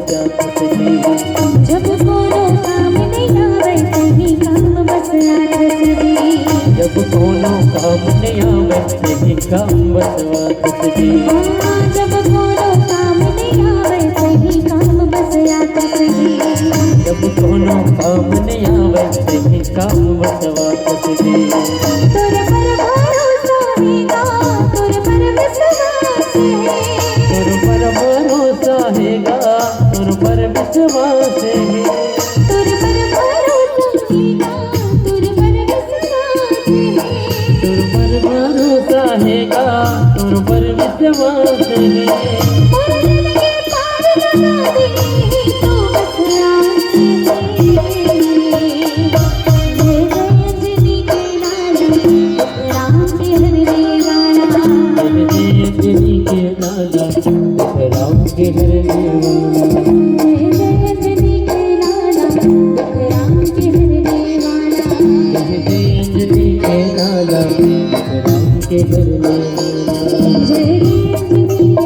बचा सके। जब कोनो काम नहीं आवे सही काम बस आठ सके। जब कोनो काम नहीं आवे सही काम बस आठ सके। जब कोनो काम नहीं आवे सही काम बस आठ सके। जब कोनो काम नहीं आवे सही काम बस आठ सके। तोरे पर भरोसा हैगा, तोरे पर विश्वास है। तुर पर भरोसा हैगा, तुर पर विश्वास है। तुर पर भरोसा हैगा, तुर पर विश्वास है। तुर पर भरोसा हैगा, तुर पर विश्वास है। और दिल के पार लगा दे तो बस आस है। जय जय अंजनी के लाला, राम के हरे गाना। जय जय अंजनी के लाला, राम के हरे गाना। जय जय अंजनी के लाला, राम के हरे गाना। जय जय अंजनी के लाला, राम के हरे